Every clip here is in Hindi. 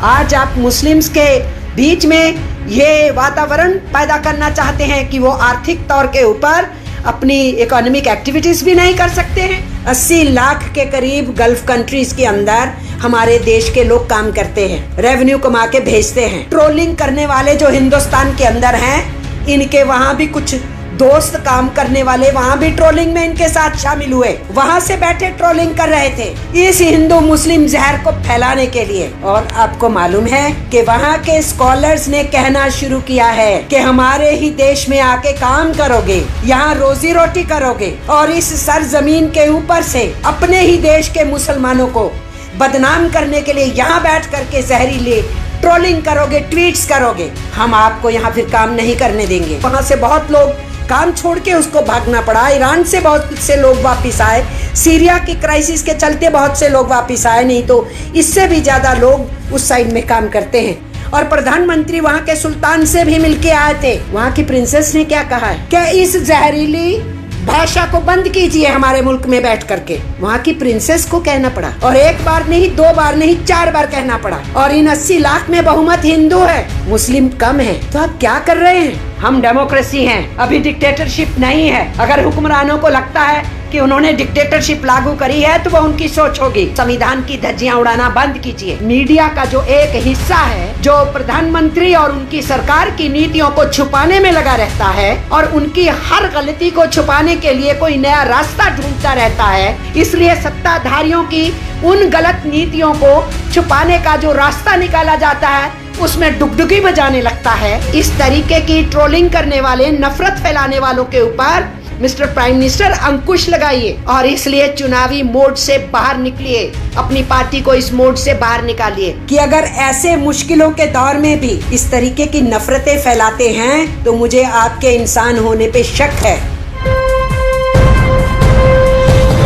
आज आप मुस्लिम्स के बीच में ये वातावरण पैदा करना चाहते हैं कि वो आर्थिक तौर के ऊपर अपनी इकोनॉमिक एक्टिविटीज भी नहीं कर सकते हैं। 80 लाख के करीब गल्फ कंट्रीज के अंदर हमारे देश के लोग काम करते हैं, रेवेन्यू कमा के भेजते हैं। ट्रोलिंग करने वाले जो हिंदुस्तान के अंदर हैं, इनके वहाँ भी कुछ दोस्त काम करने वाले वहाँ भी ट्रोलिंग में इनके साथ शामिल हुए, वहाँ से बैठे ट्रोलिंग कर रहे थे इस हिंदू मुस्लिम जहर को फैलाने के लिए। और आपको मालूम है कि वहाँ के स्कॉलर्स ने कहना शुरू किया है कि हमारे ही देश में आके काम करोगे, यहाँ रोजी रोटी करोगे और इस सरजमीन के ऊपर से अपने ही देश के मुसलमानों को बदनाम करने के लिए यहाँ बैठ करके जहरीले ट्रोलिंग करोगे, ट्वीट्स करोगे, हम आपको यहाँ फिर काम नहीं करने देंगे। वहाँ से बहुत लोग काम छोड़ के उसको भागना पड़ा। ईरान से बहुत से लोग वापस आए, सीरिया की क्राइसिस के चलते बहुत से लोग वापस आए, नहीं तो इससे भी ज्यादा लोग उस साइड में काम करते हैं। और प्रधानमंत्री वहाँ के सुल्तान से भी मिलके आए थे। वहाँ की प्रिंसेस ने क्या कहा है कि इस जहरीली भाषा को बंद कीजिए हमारे मुल्क में बैठ करके। वहाँ की प्रिंसेस को कहना पड़ा, और एक बार नहीं, 2 बार नहीं, 4 बार कहना पड़ा। और इन 80 लाख में बहुमत हिंदू है, मुस्लिम कम है। तो आप क्या कर रहे हैं? हम डेमोक्रेसी हैं, अभी डिक्टेटरशिप नहीं है। अगर हुक्मरानों को लगता है कि उन्होंने डिक्टेटरशिप लागू करी है तो वो उनकी सोच होगी। संविधान की धज्जियां उड़ाना बंद कीजिए। मीडिया का जो एक हिस्सा है जो प्रधानमंत्री और उनकी सरकार की नीतियों को छुपाने में लगा रहता है और उनकी हर गलती को छुपाने के लिए कोई नया रास्ता ढूंढता रहता है, इसलिए सत्ताधारियों की उन गलत नीतियों को छुपाने का जो रास्ता निकाला जाता है उसमें डुगडुगी बजाने लगता है। इस तरीके की ट्रोलिंग करने वाले, नफरत फैलाने वालों के ऊपर मिस्टर प्राइम मिनिस्टर अंकुश लगाइए और इसलिए चुनावी मोड से बाहर निकलिए, अपनी पार्टी को इस मोड से बाहर निकालिए कि अगर ऐसे मुश्किलों के दौर में भी इस तरीके की नफरतें फैलाते हैं तो मुझे आपके इंसान होने पे शक है।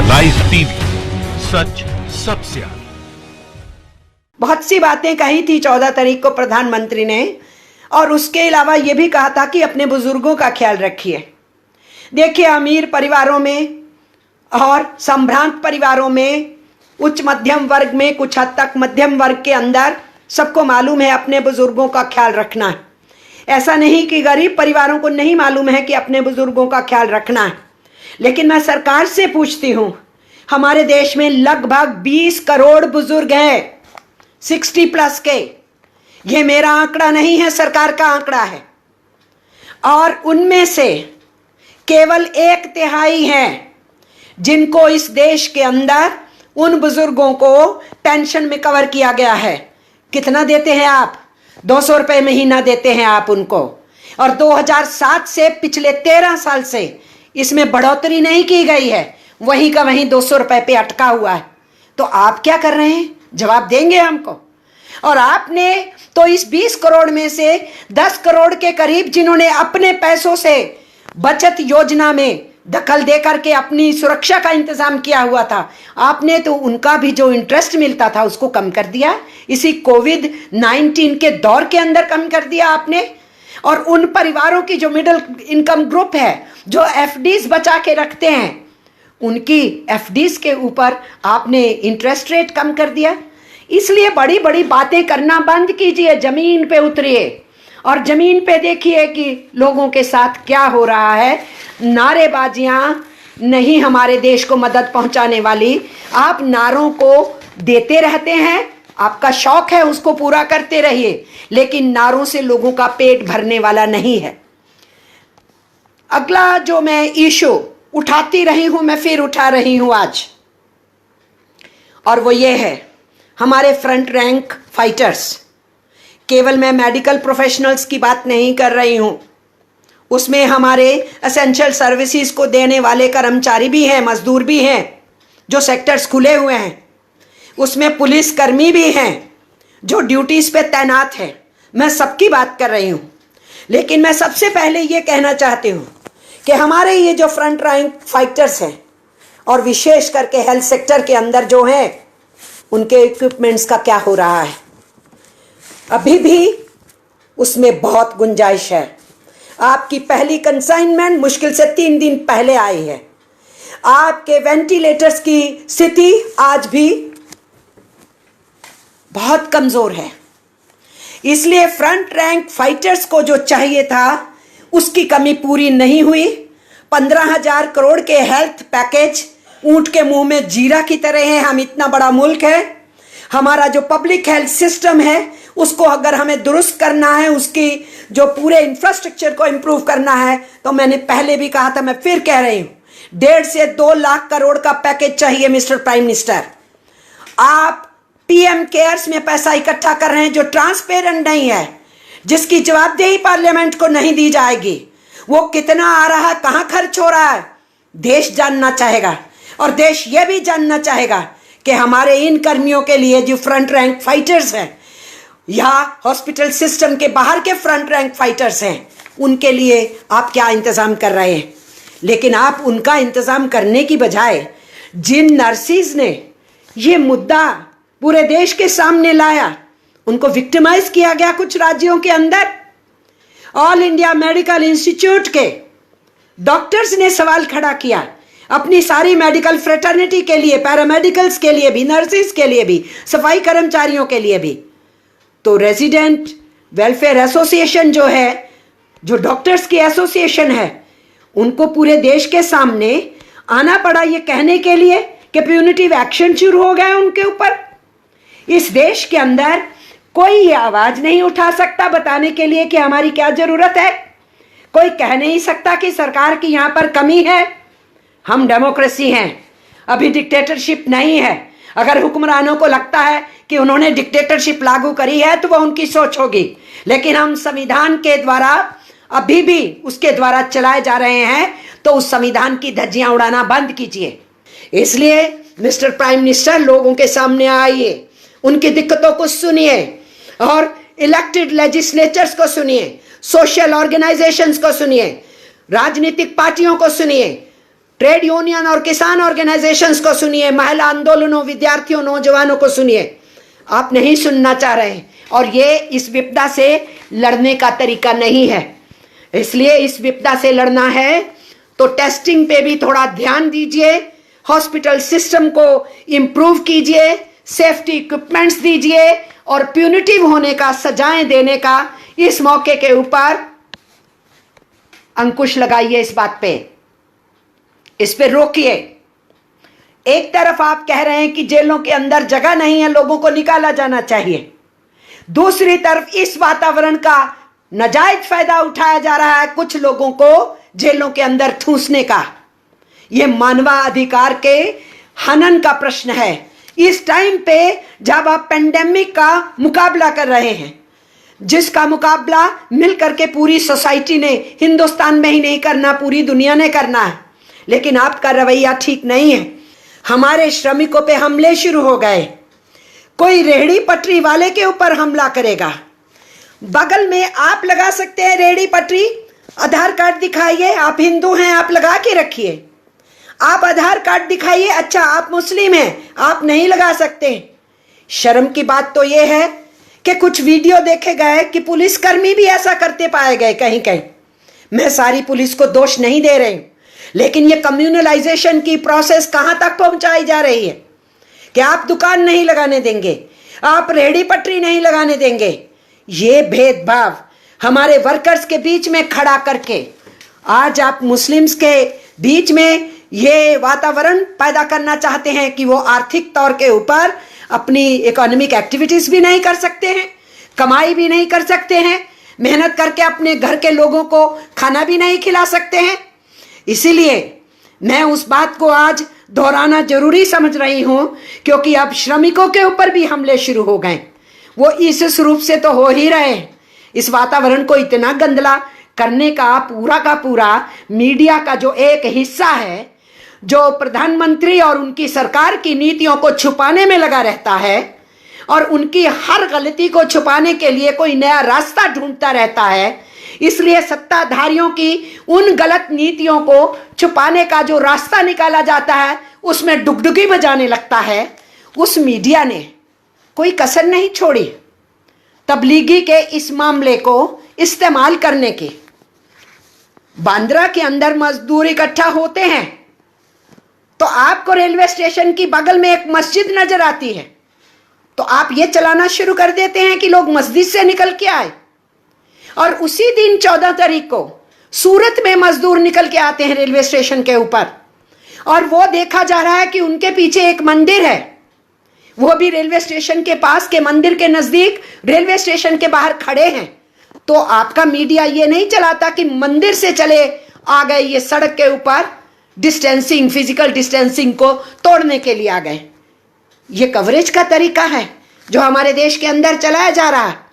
लाइव टीवी, सच सबसे आगे। बहुत सी बातें कही थी 14 तारीख को प्रधानमंत्री ने, और उसके अलावा ये भी कहा था कि अपने बुजुर्गों का ख्याल रखिए। देखिए, अमीर परिवारों में और संभ्रांत परिवारों में, उच्च मध्यम वर्ग में, कुछ हद तक मध्यम वर्ग के अंदर सबको मालूम है अपने बुजुर्गों का ख्याल रखना है। ऐसा नहीं कि गरीब परिवारों को नहीं मालूम है कि अपने बुजुर्गों का ख्याल रखना है। लेकिन मैं सरकार से पूछती हूँ, हमारे देश में लगभग 20 करोड़ बुजुर्ग हैं 60+ के। ये मेरा आंकड़ा नहीं है, सरकार का आंकड़ा है। और उनमें से केवल 1/3 हैं जिनको इस देश के अंदर उन बुजुर्गों को पेंशन में कवर किया गया है। कितना देते हैं आप? 200 रुपए महीना देते हैं आप उनको। और 2007 से पिछले 13 साल से इसमें बढ़ोतरी नहीं की गई है, वहीं का वहीं 200 रुपए पे अटका हुआ है। तो आप क्या कर रहे हैं? जवाब देंगे हमको। और आपने तो इस 20 करोड़ में से 10 करोड़ के करीब जिन्होंने अपने पैसों से बचत योजना में दखल दे करके अपनी सुरक्षा का इंतजाम किया हुआ था, आपने तो उनका भी जो इंटरेस्ट मिलता था उसको कम कर दिया। इसी कोविड-19 के दौर के अंदर कम कर दिया आपने। और उन परिवारों की जो मिडिल इनकम ग्रुप है, जो एफडीज बचा के रखते हैं, उनकी एफडीज के ऊपर आपने इंटरेस्ट रेट कम कर दिया। इसलिए बड़ी बड़ी बातें करना बंद कीजिए, जमीन पे उतरिए और जमीन पे देखिए कि लोगों के साथ क्या हो रहा है। नारेबाजियां नहीं हमारे देश को मदद पहुंचाने वाली। आप नारों को देते रहते हैं, आपका शौक है, उसको पूरा करते रहिए, लेकिन नारों से लोगों का पेट भरने वाला नहीं है। अगला जो मैं इशू उठाती रही हूं, मैं फिर उठा रही हूं आज, और वो ये है हमारे फ्रंट रैंक फाइटर्स। केवल मैं मेडिकल प्रोफेशनल्स की बात नहीं कर रही हूं, उसमें हमारे एसेंशियल सर्विसेज को देने वाले कर्मचारी भी हैं, मजदूर भी हैं, जो सेक्टर्स खुले हुए हैं। उसमें पुलिस कर्मी भी हैं जो ड्यूटीज पे तैनात हैं। मैं सबकी बात कर रही हूं, लेकिन मैं सबसे पहले ये कहना चाहती हूं कि हमारे ये जो फ्रंट रैंक फाइटर्स हैं और विशेष करके हेल्थ सेक्टर के अंदर जो हैं, उनके इक्विपमेंट्स का क्या हो रहा है। अभी भी उसमें बहुत गुंजाइश है। आपकी पहली कंसाइनमेंट मुश्किल से 3 दिन पहले आई है। आपके वेंटिलेटर्स की स्थिति आज भी बहुत कमजोर है। इसलिए फ्रंट रैंक फाइटर्स को जो चाहिए था उसकी कमी पूरी नहीं हुई। 15,000 करोड़ के हेल्थ पैकेज ऊंट के मुंह में जीरा की तरह है। हम इतना बड़ा मुल्क है, हमारा जो पब्लिक हेल्थ सिस्टम है उसको अगर हमें दुरुस्त करना है, उसकी जो पूरे इंफ्रास्ट्रक्चर को इंप्रूव करना है, तो मैंने पहले भी कहा था, मैं फिर कह रही हूं, 1.5 से 2 लाख करोड़ का पैकेज चाहिए मिस्टर प्राइम मिनिस्टर। आप पीएम केयर्स में पैसा इकट्ठा कर रहे हैं जो ट्रांसपेरेंट नहीं है, जिसकी जवाबदेही पार्लियामेंट को नहीं दी जाएगी। वो कितना आ रहा है, कहां खर्च हो रहा है, देश जानना चाहेगा। और देश यह भी जानना चाहेगा कि हमारे इन कर्मियों के लिए जो फ्रंट रैंक फाइटर्स हैं या हॉस्पिटल सिस्टम के बाहर के फ्रंट रैंक फाइटर्स हैं, उनके लिए आप क्या इंतजाम कर रहे हैं। लेकिन आप उनका इंतजाम करने की बजाय जिन नर्सिस ने ये मुद्दा पूरे देश के सामने लाया, उनको विक्टिमाइज किया गया कुछ राज्यों के अंदर। ऑल इंडिया मेडिकल इंस्टीट्यूट के डॉक्टर्स ने सवाल खड़ा किया अपनी सारी मेडिकल फ्रेटर्निटी के लिए, पैरामेडिकल्स के लिए भी, नर्सिस के लिए भी, सफाई कर्मचारियों के लिए भी। तो रेजिडेंट वेलफेयर एसोसिएशन जो है, जो डॉक्टर्स की एसोसिएशन है, उनको पूरे देश के सामने आना पड़ा ये कहने के लिए कि प्यूनिटिव एक्शन शुरू हो गया उनके ऊपर। इस देश के अंदर कोई ये आवाज नहीं उठा सकता बताने के लिए कि हमारी क्या जरूरत है। कोई कह नहीं सकता कि सरकार की यहां पर कमी है। हम डेमोक्रेसी हैं, अभी डिक्टेटरशिप नहीं है। अगर हुक्मरानों को लगता है कि उन्होंने डिक्टेटरशिप लागू करी है तो वह उनकी सोच होगी, लेकिन हम संविधान के द्वारा अभी भी उसके द्वारा चलाए जा रहे हैं, तो उस संविधान की धज्जियां उड़ाना बंद कीजिए। इसलिए मिस्टर प्राइम मिनिस्टर, लोगों के सामने आइए, उनकी दिक्कतों को सुनिए और इलेक्टेड लेजिस्लेचर्स को सुनिए, सोशल ऑर्गेनाइजेशंस को सुनिए, राजनीतिक पार्टियों को सुनिए, ट्रेड यूनियन और किसान ऑर्गेनाइजेशंस को सुनिए, महिला आंदोलनों, विद्यार्थियों, नौजवानों को सुनिए। आप नहीं सुनना चाह रहे और ये इस विपदा से लड़ने का तरीका नहीं है। इसलिए इस विपदा से लड़ना है तो टेस्टिंग पे भी थोड़ा ध्यान दीजिए, हॉस्पिटल सिस्टम को इंप्रूव कीजिए, सेफ्टी इक्विपमेंट्स दीजिए और प्यूनिटिव होने का, सजाएं देने का इस मौके के ऊपर अंकुश लगाइए। इस बात पे, इस पे रोकिए। एक तरफ आप कह रहे हैं कि जेलों के अंदर जगह नहीं है, लोगों को निकाला जाना चाहिए, दूसरी तरफ इस वातावरण का नाजायज फायदा उठाया जा रहा है कुछ लोगों को जेलों के अंदर ठूंसने का। यह मानवाधिकार के हनन का प्रश्न है। इस टाइम पे जब आप पेंडेमिक का मुकाबला कर रहे हैं, जिसका मुकाबला मिलकर के पूरी सोसाइटी ने, हिंदुस्तान में ही नहीं करना, पूरी दुनिया ने करना है, लेकिन आपका रवैया ठीक नहीं है। हमारे श्रमिकों पे हमले शुरू हो गए, कोई रेहड़ी पटरी वाले के ऊपर हमला करेगा। बगल में आप लगा सकते हैं रेहड़ी पटरी, आधार कार्ड दिखाइए, आप हिंदू हैं, आप लगा के रखिए। आप आधार कार्ड दिखाइए, अच्छा आप मुस्लिम हैं, आप नहीं लगा सकते। शर्म की बात तो यह है कि कुछ वीडियो देखे गए कि पुलिसकर्मी भी ऐसा करते पाए गए कहीं कहीं। मैं सारी पुलिस को दोष नहीं दे रही हूं, लेकिन ये कम्युनलाइजेशन की प्रोसेस कहां तक पहुंचाई जा रही है कि आप दुकान नहीं लगाने देंगे, आप रेहड़ी पटरी नहीं लगाने देंगे। ये भेदभाव हमारे वर्कर्स के बीच में खड़ा करके आज आप मुस्लिम्स के बीच में ये वातावरण पैदा करना चाहते हैं कि वो आर्थिक तौर के ऊपर अपनी इकोनॉमिक एक्टिविटीज भी नहीं कर सकते हैं, कमाई भी नहीं कर सकते हैं, मेहनत करके अपने घर के लोगों को खाना भी नहीं खिला सकते हैं। इसीलिए मैं उस बात को आज दोहराना जरूरी समझ रही हूं, क्योंकि अब श्रमिकों के ऊपर भी हमले शुरू हो गए। वो इस रूप से तो हो ही रहे हैं। इस वातावरण को इतना गंदला करने का पूरा मीडिया का जो एक हिस्सा है, जो प्रधानमंत्री और उनकी सरकार की नीतियों को छुपाने में लगा रहता है और उनकी हर गलती को छुपाने के लिए कोई नया रास्ता ढूंढता रहता है। इसलिए सत्ताधारियों की उन गलत नीतियों को छुपाने का जो रास्ता निकाला जाता है, उसमें डुगडुगी बजाने लगता है। उस मीडिया ने कोई कसर नहीं छोड़ी तबलीगी के इस मामले को इस्तेमाल करने की। बांद्रा के अंदर मजदूर इकट्ठा होते हैं तो आपको रेलवे स्टेशन की बगल में एक मस्जिद नजर आती है, तो आप ये चलाना शुरू कर देते हैं कि लोग मस्जिद से निकल के आए। और उसी दिन 14 तारीख को सूरत में मजदूर निकल के आते हैं रेलवे स्टेशन के ऊपर, और वो देखा जा रहा है कि उनके पीछे एक मंदिर है, वो भी रेलवे स्टेशन के पास के मंदिर के नजदीक रेलवे स्टेशन के बाहर खड़े हैं। तो आपका मीडिया ये नहीं चलाता कि मंदिर से चले आ गए, ये सड़क के ऊपर डिस्टेंसिंग, फिजिकल डिस्टेंसिंग को तोड़ने के लिए आ गए। ये कवरेज का तरीका है जो हमारे देश के अंदर चलाया जा रहा है।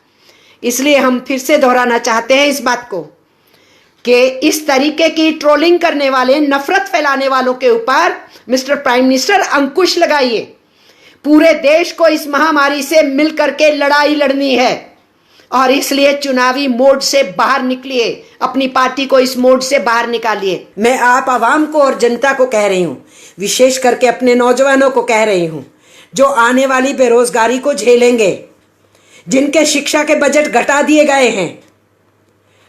इसलिए हम फिर से दोहराना चाहते हैं इस बात को कि इस तरीके की ट्रोलिंग करने वाले, नफरत फैलाने वालों के ऊपर मिस्टर प्राइम मिनिस्टर अंकुश लगाइए। पूरे देश को इस महामारी से मिलकर के लड़ाई लड़नी है, और इसलिए चुनावी मोड से बाहर निकलिए, अपनी पार्टी को इस मोड से बाहर निकालिए। मैं आप आवाम को और जनता को कह रही हूं, विशेष करके अपने नौजवानों को कह रही हूं, जो आने वाली बेरोजगारी को झेलेंगे, जिनके शिक्षा के बजट घटा दिए गए हैं,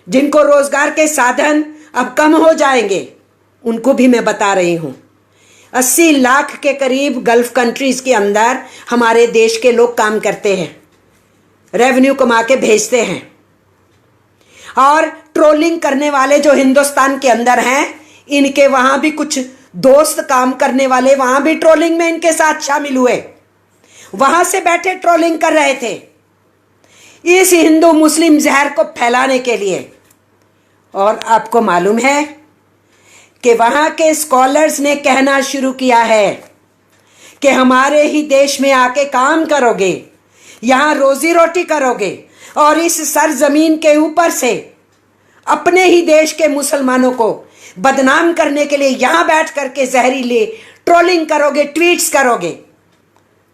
जिनको रोजगार के साधन अब कम हो जाएंगे, उनको भी मैं बता रही हूं। 80 लाख के करीब गल्फ कंट्रीज के अंदर हमारे देश के लोग काम करते हैं, रेवेन्यू कमा के भेजते हैं, और ट्रोलिंग करने वाले जो हिंदुस्तान के अंदर हैं, इनके वहां भी कुछ दोस्त काम करने वाले वहां भी ट्रोलिंग में इनके साथ शामिल हुए, वहां से बैठे ट्रोलिंग कर रहे थे इस हिंदू मुस्लिम जहर को फैलाने के लिए। और आपको मालूम है कि वहां के स्कॉलर्स ने कहना शुरू किया है कि हमारे ही देश में आके काम करोगे, यहां रोजी रोटी करोगे, और इस सरजमीन के ऊपर से अपने ही देश के मुसलमानों को बदनाम करने के लिए यहां बैठ करके जहरीले ट्रोलिंग करोगे, ट्वीट्स करोगे।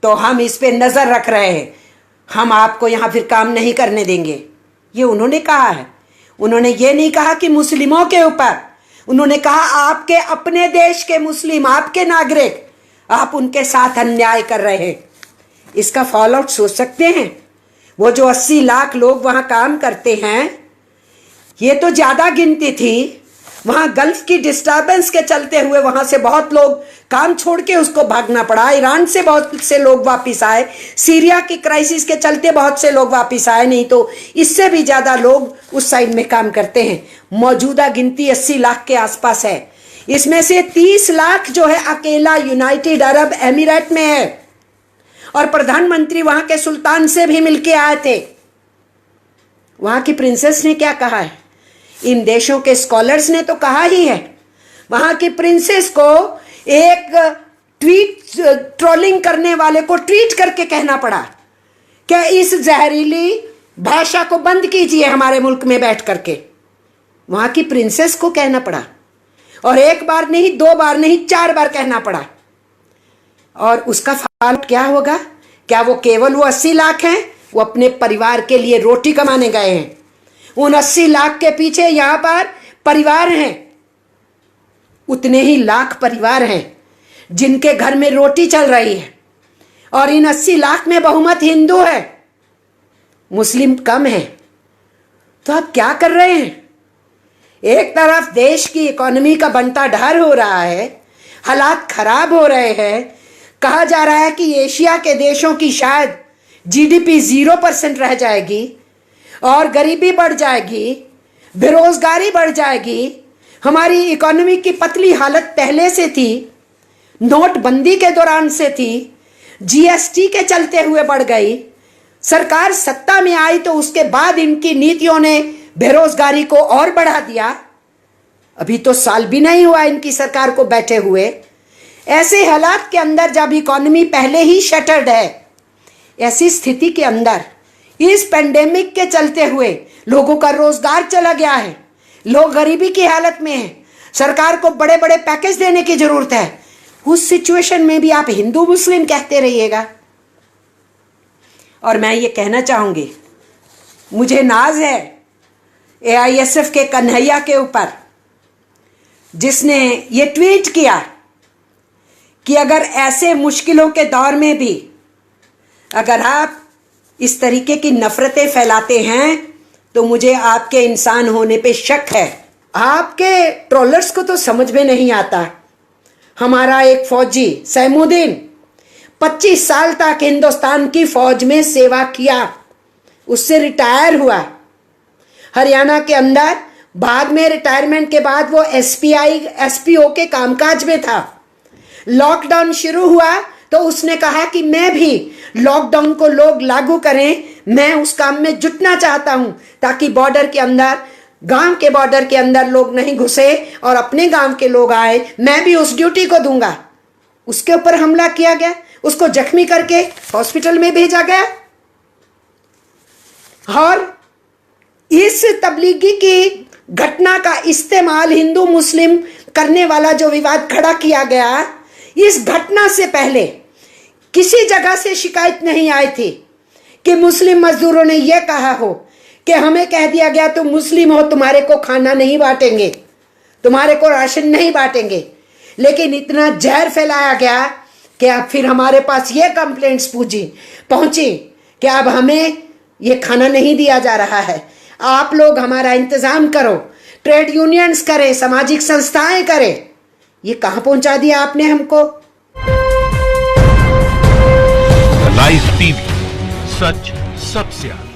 तो हम इस पे नजर रख रहे हैं, हम आपको यहां फिर काम नहीं करने देंगे। ये उन्होंने कहा है। उन्होंने ये नहीं कहा कि मुस्लिमों के ऊपर, उन्होंने कहा आपके अपने देश के मुस्लिम, आपके नागरिक, आप उनके साथ अन्याय कर रहे हैं। इसका फॉल आउट सोच सकते हैं। वो जो 80 लाख लोग वहां काम करते हैं, ये तो ज्यादा गिनती थी। वहां गल्फ की डिस्टर्बेंस के चलते हुए वहां से बहुत लोग काम छोड़ के उसको भागना पड़ा। ईरान से बहुत से लोग वापिस आए, सीरिया की क्राइसिस के चलते बहुत से लोग वापिस आए, नहीं तो इससे भी ज्यादा लोग उस साइड में काम करते हैं। मौजूदा गिनती 80 लाख के आसपास है। इसमें से 30 लाख जो है अकेला यूनाइटेड अरब एमिरेट में है, और प्रधानमंत्री वहां के सुल्तान से भी मिलके आए थे। वहां की प्रिंसेस ने क्या कहा है? इन देशों के स्कॉलर्स ने तो कहा ही है। वहां की प्रिंसेस को एक ट्रोलिंग करने वाले को ट्वीट करके कहना पड़ा कि इस जहरीली भाषा को बंद कीजिए हमारे मुल्क में बैठ करके। वहां की प्रिंसेस को कहना पड़ा, और एक बार नहीं, 2 बार नहीं, 4 बार कहना पड़ा। और उसका फल क्या होगा? क्या वो केवल वो 80 लाख हैं? वो अपने परिवार के लिए रोटी कमाने गए हैं। उन 80 लाख के पीछे यहां पर परिवार हैं, उतने ही लाख परिवार हैं जिनके घर में रोटी चल रही है, और इन 80 लाख में बहुमत हिंदू है, मुस्लिम कम है। तो आप क्या कर रहे हैं? एक तरफ देश की इकोनॉमी का बंटाढार हो रहा है, हालात खराब हो रहे हैं, कहा जा रहा है कि एशिया के देशों की शायद जीडीपी 0% रह जाएगी, और गरीबी बढ़ जाएगी, बेरोजगारी बढ़ जाएगी। हमारी इकोनॉमी की पतली हालत पहले से थी, नोटबंदी के दौरान से थी, जीएसटी के चलते हुए बढ़ गई। सरकार सत्ता में आई तो उसके बाद इनकी नीतियों ने बेरोजगारी को और बढ़ा दिया। अभी तो साल भी नहीं हुआ इनकी सरकार को बैठे हुए। ऐसे हालात के अंदर जब इकोनॉमी पहले ही शटर्ड है, ऐसी स्थिति के अंदर इस पेंडेमिक के चलते हुए लोगों का रोजगार चला गया है, लोग गरीबी की हालत में हैं, सरकार को बड़े बड़े पैकेज देने की जरूरत है। उस सिचुएशन में भी आप हिंदू मुस्लिम कहते रहिएगा। और मैं ये कहना चाहूंगी, मुझे नाज है एआईएसएफ के कन्हैया के ऊपर, जिसने ये ट्वीट किया कि अगर ऐसे मुश्किलों के दौर में भी अगर आप इस तरीके की नफरतें फैलाते हैं तो मुझे आपके इंसान होने पे शक है। आपके ट्रोलर्स को तो समझ में नहीं आता। हमारा एक फौजी सैमुद्दीन 25 साल तक हिंदुस्तान की फौज में सेवा किया, उससे रिटायर हुआ हरियाणा के अंदर। बाद में रिटायरमेंट के बाद वो एसपीओ के कामकाज में था। लॉकडाउन शुरू हुआ तो उसने कहा कि मैं भी लॉकडाउन को लोग लागू करें, मैं उस काम में जुटना चाहता हूं ताकि बॉर्डर के अंदर, गांव के बॉर्डर के अंदर लोग नहीं घुसे और अपने गांव के लोग आए, मैं भी उस ड्यूटी को दूंगा। उसके ऊपर हमला किया गया, उसको जख्मी करके हॉस्पिटल में भेजा गया। और इस तबलीगी की घटना का इस्तेमाल हिंदू मुस्लिम करने वाला जो विवाद खड़ा किया गया, इस घटना से पहले किसी जगह से शिकायत नहीं आई थी कि मुस्लिम मजदूरों ने यह कहा हो कि हमें कह दिया गया तुम मुस्लिम हो, तुम्हारे को खाना नहीं बांटेंगे, तुम्हारे को राशन नहीं बांटेंगे। लेकिन इतना जहर फैलाया गया कि अब फिर हमारे पास ये कंप्लेंट्स पहुंची कि अब हमें ये खाना नहीं दिया जा रहा है, आप लोग हमारा इंतजाम करो, ट्रेड यूनियंस करें, सामाजिक संस्थाएं करें। ये कहां पहुंचा दिया आपने हमको। राइस टीवी, सच सबसे आगे।